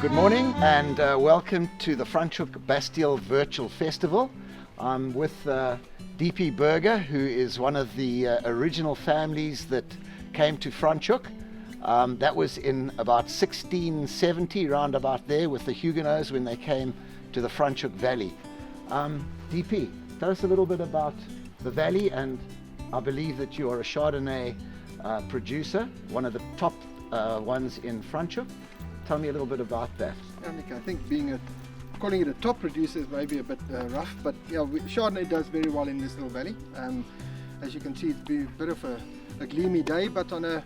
Good morning and welcome to the Franschhoek Bastille Virtual Festival. I'm with DP Burger, who is one of the original families that came to Franschhoek. That was in about 1670, round about there, with the Huguenots when they came to the Franschhoek Valley. DP, tell us a little bit about the valley, and I believe that you are a Chardonnay producer, one of the top ones in Franschhoek. Tell me a little bit about that. Nick, I think calling it a top producer is maybe a bit rough, but yeah, Chardonnay does very well in this little valley. As you can see, it's been a bit of a gloomy day, but on a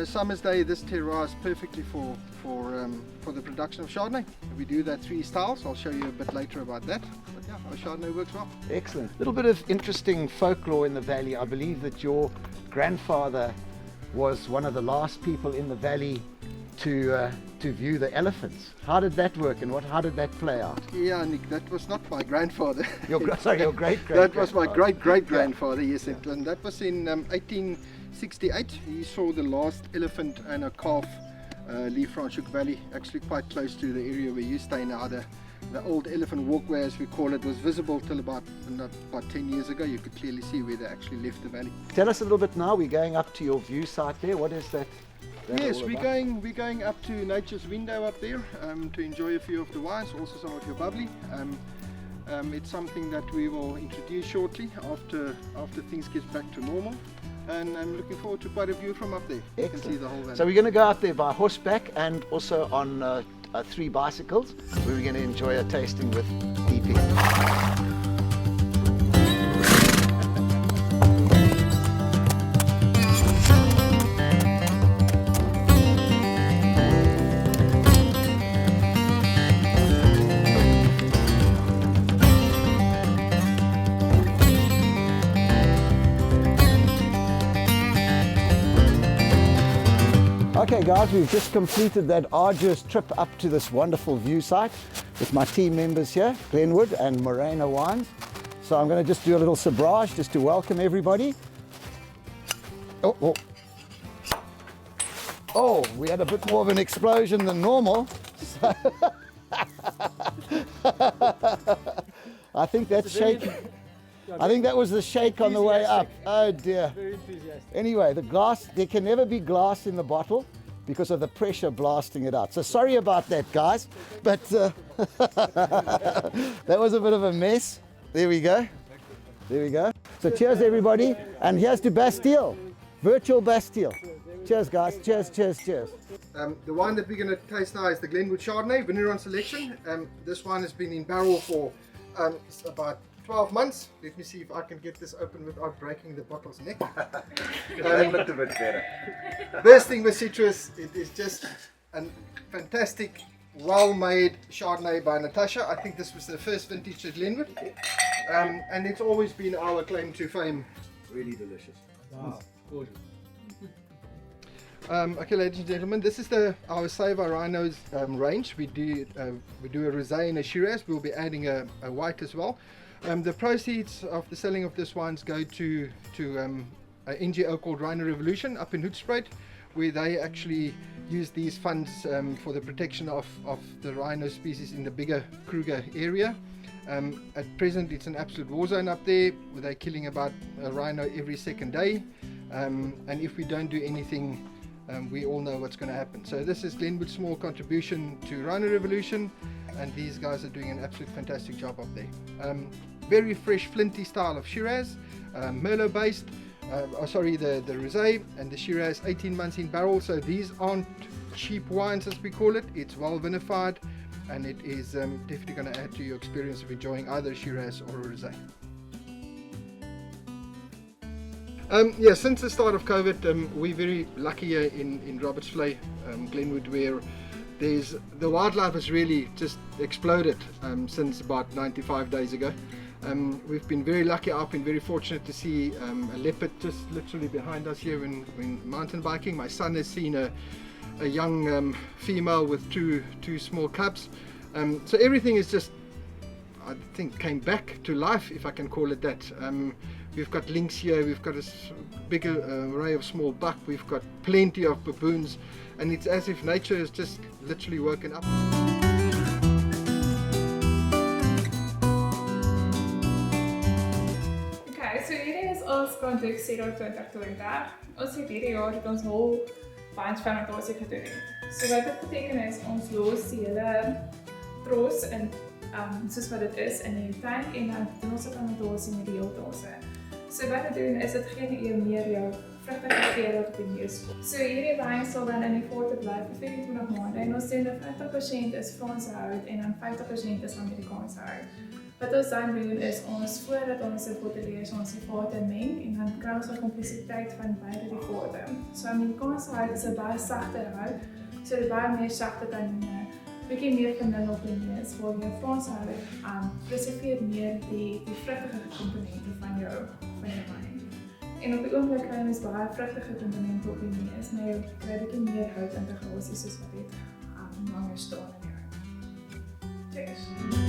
summer's day, this terroir is perfectly for the production of Chardonnay. We do that 3 styles. I'll show you a bit later about that. But yeah, our Chardonnay works well. Excellent. A little bit of interesting folklore in the valley. I believe that your grandfather was one of the last people in the valley to view the elephants. How did that work, and how did that play out? Yeah, Nick, that was not my grandfather. Your great That was my great grandfather. Yes, and that was in 1868. He saw the last elephant and a calf leave Franschhoek Valley, actually quite close to the area where you stay now. The old elephant walkway, as we call it, was visible till about 10 years ago. You could clearly see where they actually left the valley. Tell us a little bit now. We're going up to your view site there. What is that? Yes, we're going up to nature's window up there to enjoy a few of the wines, also some of your bubbly. It's something that we will introduce shortly after things get back to normal, and I'm looking forward to quite a view from up there. You can see the whole valley. So we're going to go out there by horseback and also on 3 bicycles, where we're going to enjoy a tasting with DP. Okay guys, we've just completed that arduous trip up to this wonderful view site with my team members here, Glenwood and Morena Wines. So I'm going to just do a little sabrage just to welcome everybody. Oh, we had a bit more of an explosion than normal. I think that shake, I think that was the shake on the way up. Oh dear. Very enthusiastic. Anyway, the glass, there can never be glass in the bottle because of the pressure blasting it out. So sorry about that, guys, but that was a bit of a mess. There we go. There we go. So cheers, everybody. And here's to Bastille, virtual Bastille. Cheers, guys. Cheers, cheers, cheers. The wine that we're going to taste now is the Glenwood Chardonnay, Vineyard selection. This wine has been in barrel for about 12 months. Let me see if I can get this open without breaking the bottle's neck. That looked a bit better. Bursting with citrus. It is just a fantastic, well-made Chardonnay by Natasha. I think this was the first vintage at Glenwood, and it's always been our claim to fame. Really delicious. Wow, gorgeous. Okay, ladies and gentlemen, this is our Save Our Rhinos range. We do a rosé and a Shiraz. We'll be adding a white as well. The proceeds of the selling of this wines go to an NGO called Rhino Revolution up in Hoedspruit, where they actually use these funds for the protection of the rhino species in the bigger Kruger area. At present, it's an absolute war zone up there, where they're killing about a rhino every second day, and if we don't do anything, we all know what's going to happen. So this is Glenwood's small contribution to Rhino Revolution, and these guys are doing an absolute fantastic job up there. Very fresh, flinty style of Shiraz, Merlot based. The rosé and the Shiraz 18 months in barrel. So these aren't cheap wines, as we call it. It's well vinified, and it is definitely going to add to your experience of enjoying either a Shiraz or a rosé. Since the start of COVID, we're very lucky here in Roberts Fly, Glenwood, where the wildlife has really just exploded since about 95 days ago. We've been very lucky. I've been very fortunate to see a leopard just literally behind us here when mountain biking. My son has seen a young female with two small cubs. So everything is just, I think, came back to life, if I can call it that. We've got lynx here, we've got a big array of small buck, we've got plenty of baboons, and it's as if nature has just literally woken up. ons kontak 2020. Ons het hierdie jaar het ons whole bunch fermentasie gedoen. So wat dit beteken is, ons los die hele tros in, soos wat dit is in die tank en dan doen ons die fermentasie met die heeltose. So wat dit doen is, dit gee nie meer jou vrugtige geur wat op die neus kom. So hierdie wyn sal dan in die vaat bly vir 24 maande en ons sê dat 50% is Franse hout en dan 50% is Amerikaanse hout. Wat ons dan doen is ons, voordat ons die bottelleers ons die vate meng en dan kry ons 'n kompleksiteit van beide die vate. So Amerikaanse hout is 'n baie sagter hout, so dit baie meer sagte tannine, bietjie meer vanille op die neus, waar jou Franse hout preserveer meer die vrugtige komponente van jou wyn. En op die oomblik kry ons baie vrugtige komponente op die neus, maar jy kry bietjie meer houtintegrasie soos wat dit langer staan in jou. Cheers!